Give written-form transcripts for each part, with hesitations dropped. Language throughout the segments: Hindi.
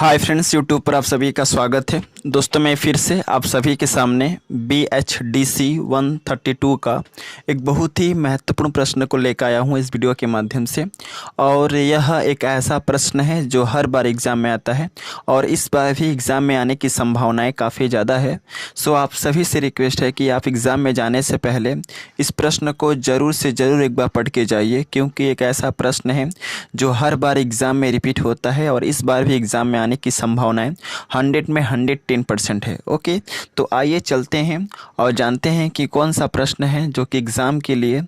हाय फ्रेंड्स, यूट्यूब पर आप सभी का स्वागत है। दोस्तों, मैं फिर से आप सभी के सामने BHDC 132 का एक बहुत ही महत्वपूर्ण प्रश्न को लेकर आया हूं इस वीडियो के माध्यम से। और यह एक ऐसा प्रश्न है जो हर बार एग्ज़ाम में आता है और इस बार भी एग्ज़ाम में आने की संभावनाएं काफ़ी ज़्यादा है। सो आप सभी से रिक्वेस्ट है कि आप एग्ज़ाम में जाने से पहले इस प्रश्न को ज़रूर से ज़रूर एक बार पढ़ के जाइए, क्योंकि एक ऐसा प्रश्न है जो हर बार एग्ज़ाम में रिपीट होता है और इस बार भी एग्ज़ाम में आने की संभावनाएं 100 में 110% है। ओके, तो आइए चलते हैं और जानते हैं कि कौन सा प्रश्न है जो कि एग्ज़ाम के लिए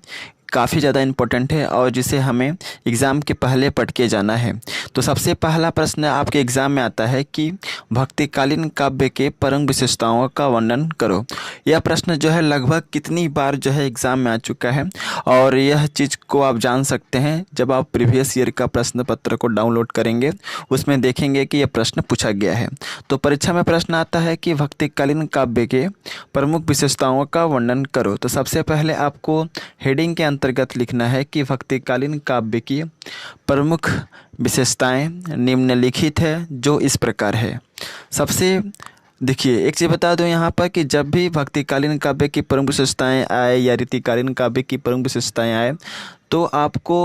काफ़ी ज़्यादा इम्पोर्टेंट है और जिसे हमें एग्ज़ाम के पहले पढ़ के जाना है। तो सबसे पहला प्रश्न आपके एग्ज़ाम में आता है कि भक्तिकालीन काव्य के परम विशेषताओं का वर्णन करो। यह प्रश्न जो है लगभग कितनी बार जो है एग्ज़ाम में आ चुका है और यह चीज़ को आप जान सकते हैं जब आप प्रीवियस ईयर का प्रश्न पत्र को डाउनलोड करेंगे, उसमें देखेंगे कि यह प्रश्न पूछा गया है। तो परीक्षा में प्रश्न आता है कि भक्तिकालीन काव्य के प्रमुख विशेषताओं का वर्णन करो। तो सबसे पहले आपको हेडिंग के अंतर्गत लिखना है कि भक्तिकालीन काव्य की प्रमुख विशेषताएं निम्नलिखित है, जो इस प्रकार है। सबसे देखिए, एक चीज़ बता दूं यहाँ पर कि जब भी भक्तिकालीन काव्य की प्रमुख विशेषताएं आए या रीतिकालीन काव्य की प्रमुख विशेषताएं आए तो आपको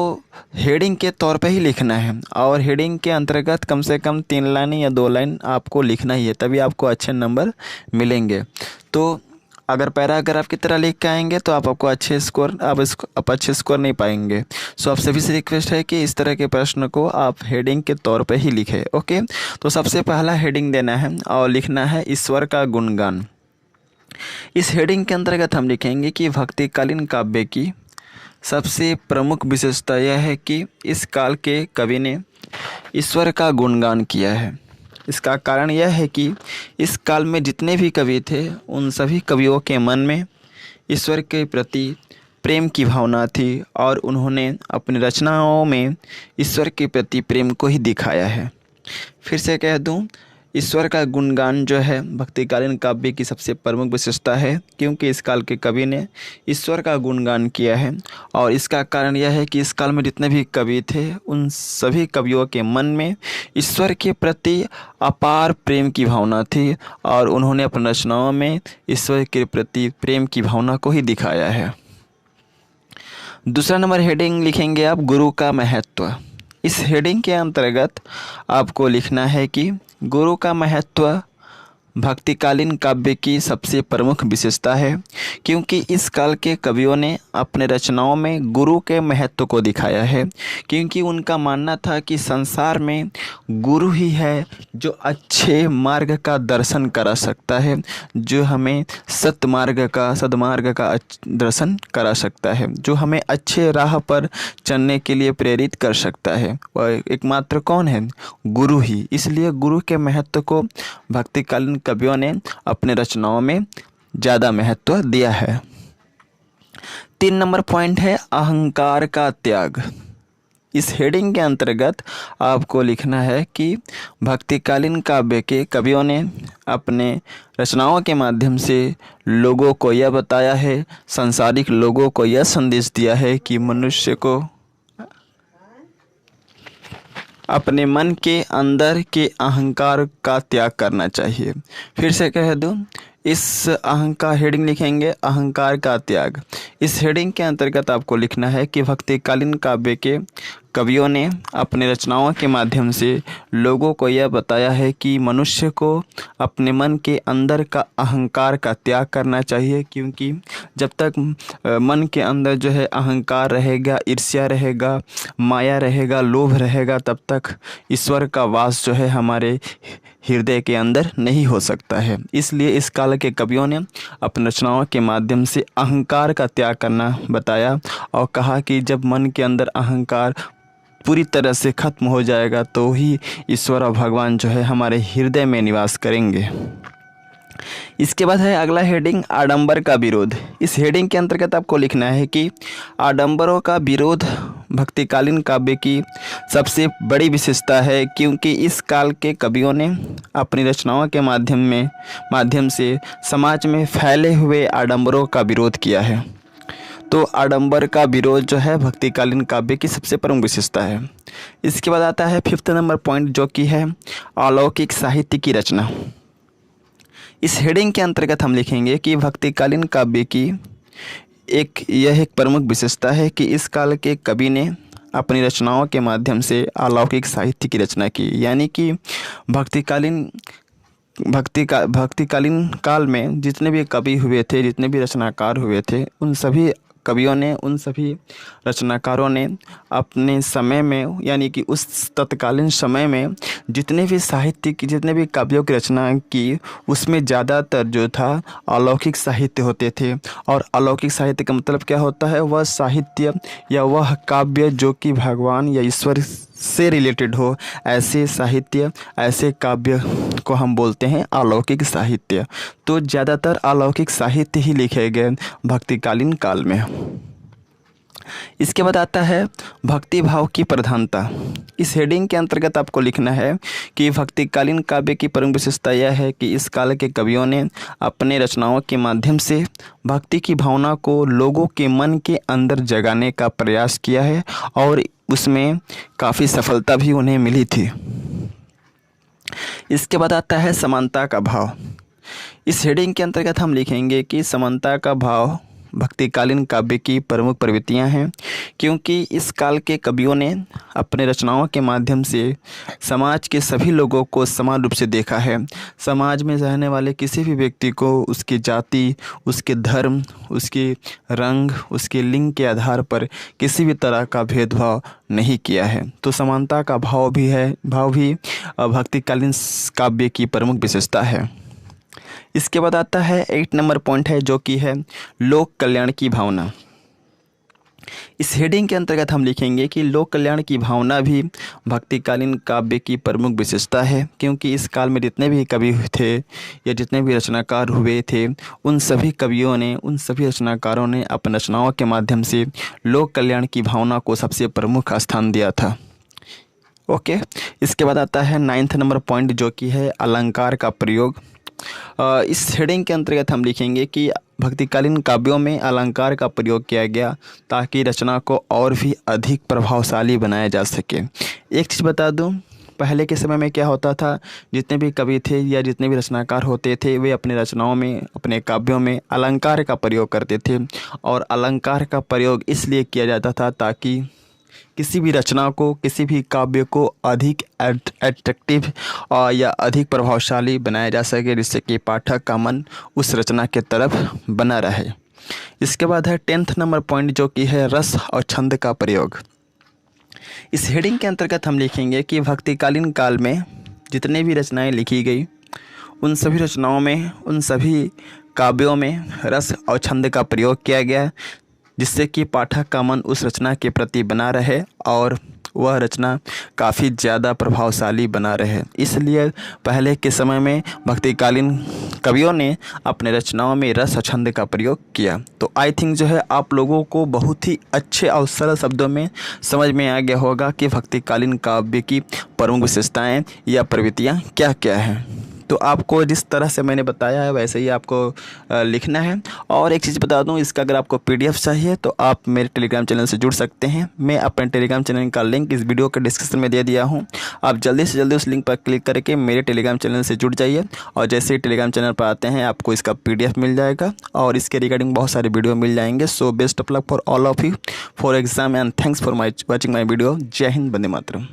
हेडिंग के तौर पे ही लिखना है और हेडिंग के अंतर्गत कम से कम 3 लाइन या 2 लाइन आपको लिखना ही है, तभी आपको अच्छे नंबर मिलेंगे। तो अगर पैराग्राफ की तरह लिख के आएंगे तो आप अच्छे स्कोर नहीं पाएंगे। सो आप सभी से रिक्वेस्ट है कि इस तरह के प्रश्न को आप हेडिंग के तौर पे ही लिखें। ओके, तो सबसे पहला हेडिंग देना है और लिखना है ईश्वर का गुणगान। इस हेडिंग के अंतर्गत हम लिखेंगे कि भक्तिकालीन काव्य की सबसे प्रमुख विशेषता यह है कि इस काल के कवि ने ईश्वर का गुणगान किया है। इसका कारण यह है कि इस काल में जितने भी कवि थे उन सभी कवियों के मन में ईश्वर के प्रति प्रेम की भावना थी और उन्होंने अपनी रचनाओं में ईश्वर के प्रति प्रेम को ही दिखाया है। फिर से कह दूं, ईश्वर का गुणगान जो है भक्तिकालीन काव्य की सबसे प्रमुख विशेषता है, क्योंकि इस काल के कवि ने ईश्वर का गुणगान किया है। और इसका कारण यह है कि इस काल में जितने भी कवि थे उन सभी कवियों के मन में ईश्वर के प्रति अपार प्रेम की भावना थी और उन्होंने अपनी रचनाओं में ईश्वर के प्रति प्रेम की भावना को ही दिखाया है। दूसरा नंबर हेडिंग लिखेंगे आप गुरु का महत्व। इस हेडिंग के अंतर्गत आपको लिखना है कि गुरु का महत्व भक्तिकालीन काव्य की सबसे प्रमुख विशेषता है, क्योंकि इस काल के कवियों ने अपने रचनाओं में गुरु के महत्व को दिखाया है। क्योंकि उनका मानना था कि संसार में गुरु ही है जो अच्छे मार्ग का दर्शन करा सकता है, जो हमें सदमार्ग का दर्शन करा सकता है, जो हमें अच्छे राह पर चलने के लिए प्रेरित कर सकता है। वह एकमात्र कौन है? गुरु ही। इसलिए गुरु के महत्व को भक्तिकालीन कवियों ने अपने रचनाओं में ज़्यादा महत्व दिया है। 3 नंबर पॉइंट है अहंकार का त्याग। इस हेडिंग के अंतर्गत आपको लिखना है कि भक्तिकालीन काव्य के कवियों ने अपने रचनाओं के माध्यम से लोगों को यह बताया है, सांसारिक लोगों को यह संदेश दिया है कि मनुष्य को अपने मन के अंदर के अहंकार का त्याग करना चाहिए। फिर से कह दूं, इस अहंकार हेडिंग लिखेंगे अहंकार का त्याग। इस हेडिंग के अंतर्गत आपको लिखना है कि भक्तिकालीन काव्य के कवियों ने अपने रचनाओं के माध्यम से लोगों को यह बताया है कि मनुष्य को अपने मन के अंदर का अहंकार का त्याग करना चाहिए, क्योंकि जब तक मन के अंदर जो है अहंकार रहेगा, ईर्ष्या रहेगा, माया रहेगा, लोभ रहेगा, तब तक ईश्वर का वास जो है हमारे हृदय के अंदर नहीं हो सकता है। इसलिए इस काल के कवियों ने अपनी रचनाओं के माध्यम से अहंकार का त्याग करना बताया और कहा कि जब मन के अंदर अहंकार पूरी तरह से खत्म हो जाएगा तो ही ईश्वर और भगवान जो है हमारे हृदय में निवास करेंगे। इसके बाद है अगला हेडिंग आडंबर का विरोध। इस हेडिंग के अंतर्गत आपको लिखना है कि आडंबरों का विरोध भक्तिकालीन काव्य की सबसे बड़ी विशेषता है, क्योंकि इस काल के कवियों ने अपनी रचनाओं के माध्यम से समाज में फैले हुए आडंबरों का विरोध किया है। तो आडंबर का विरोध जो है भक्तिकालीन काव्य की सबसे प्रमुख विशेषता है। इसके बाद आता है 5th नंबर पॉइंट, जो कि है अलौकिक साहित्य की रचना। इस हेडिंग के अंतर्गत हम लिखेंगे कि भक्तिकालीन काव्य की यह एक प्रमुख विशेषता है कि इस काल के कवि ने अपनी रचनाओं के माध्यम से अलौकिक साहित्य की रचना की। यानी कि भक्तिकालीन काल में जितने भी कवि हुए थे, जितने भी रचनाकार हुए थे, उन सभी कवियों ने, उन सभी रचनाकारों ने अपने समय में, यानी कि उस तत्कालीन समय में जितने भी साहित्य की, जितने भी काव्यों की रचना की, उसमें ज़्यादातर जो था अलौकिक साहित्य होते थे। और अलौकिक साहित्य का मतलब क्या होता है? वह साहित्य या वह काव्य जो कि भगवान या ईश्वर से रिलेटेड हो, ऐसे साहित्य, ऐसे काव्य को हम बोलते हैं अलौकिक साहित्य। तो ज़्यादातर अलौकिक साहित्य ही लिखे गए भक्तिकालीन काल में। इसके बाद आता है भक्ति भाव की प्रधानता। इस हेडिंग के अंतर्गत आपको लिखना है कि भक्तिकालीन काव्य की प्रमुख विशेषता यह है कि इस काल के कवियों ने अपने रचनाओं के माध्यम से भक्ति की भावना को लोगों के मन के अंदर जगाने का प्रयास किया है और उसमें काफ़ी सफलता भी उन्हें मिली थी। इसके बाद आता है समानता का भाव। इस हेडिंग के अंतर्गत हम लिखेंगे कि समानता का भाव भक्तिकालीन काव्य की प्रमुख प्रवृत्तियां हैं, क्योंकि इस काल के कवियों ने अपने रचनाओं के माध्यम से समाज के सभी लोगों को समान रूप से देखा है। समाज में रहने वाले किसी भी व्यक्ति को उसकी जाति, उसके धर्म, उसके रंग, उसके लिंग के आधार पर किसी भी तरह का भेदभाव नहीं किया है। तो समानता का भाव भी भक्तिकालीन काव्य की प्रमुख विशेषता है। इसके बाद आता है 8 नंबर पॉइंट है, जो कि है लोक कल्याण की भावना। इस हेडिंग के अंतर्गत हम लिखेंगे कि लोक कल्याण की भावना भी भक्तिकालीन काव्य की प्रमुख विशेषता है, क्योंकि इस काल में जितने भी कवि थे या जितने भी रचनाकार हुए थे, उन सभी कवियों ने, उन सभी रचनाकारों ने अपनी रचनाओं के माध्यम से लोक कल्याण की भावना को सबसे प्रमुख स्थान दिया था। ओके, इसके बाद आता है 9th नंबर पॉइंट, जो कि है अलंकार का प्रयोग। इस हेडिंग के अंतर्गत हम लिखेंगे कि भक्तिकालीन काव्यों में अलंकार का प्रयोग किया गया ताकि रचना को और भी अधिक प्रभावशाली बनाया जा सके। एक चीज़ बता दूं, पहले के समय में क्या होता था, जितने भी कवि थे या जितने भी रचनाकार होते थे, वे अपने रचनाओं में, अपने काव्यों में अलंकार का प्रयोग करते थे। और अलंकार का प्रयोग इसलिए किया जाता था ताकि किसी भी रचना को, किसी भी काव्य को अधिक एट्रैक्टिव या अधिक प्रभावशाली बनाया जा सके, जिससे कि पाठक का मन उस रचना के तरफ बना रहे। इसके बाद है 10th नंबर पॉइंट, जो कि है रस और छंद का प्रयोग। इस हेडिंग के अंतर्गत हम लिखेंगे कि भक्तिकालीन काल में जितने भी रचनाएं लिखी गई, उन सभी रचनाओं में, उन सभी काव्यों में रस और छंद का प्रयोग किया गया, जिससे कि पाठक का मन उस रचना के प्रति बना रहे और वह रचना काफ़ी ज़्यादा प्रभावशाली बना रहे। इसलिए पहले के समय में भक्तिकालीन कवियों ने अपने रचनाओं में रस और छंद का प्रयोग किया। तो आई थिंक जो है आप लोगों को बहुत ही अच्छे और सरल शब्दों में समझ में आ गया होगा कि भक्तिकालीन काव्य की प्रमुख विशेषताएँ या प्रवृत्तियाँ क्या क्या हैं। तो आपको जिस तरह से मैंने बताया है वैसे ही आपको लिखना है। और एक चीज़ बता दूं, इसका अगर आपको PDF चाहिए तो आप मेरे टेलीग्राम चैनल से जुड़ सकते हैं। मैं अपने टेलीग्राम चैनल का लिंक इस वीडियो के डिस्क्रिप्शन में दे दिया हूं। आप जल्दी से जल्दी उस लिंक पर क्लिक करके मेरे टेलीग्राम चैनल से जुड़ जाइए, और जैसे ही टेलीग्राम चैनल पर आते हैं आपको इसका PDF मिल जाएगा और इसके रिगार्डिंग बहुत सारे वीडियो मिल जाएंगे। So best of luck for all of you for exam and thanks for watching my video. जय हिंद, वंदे मातरम।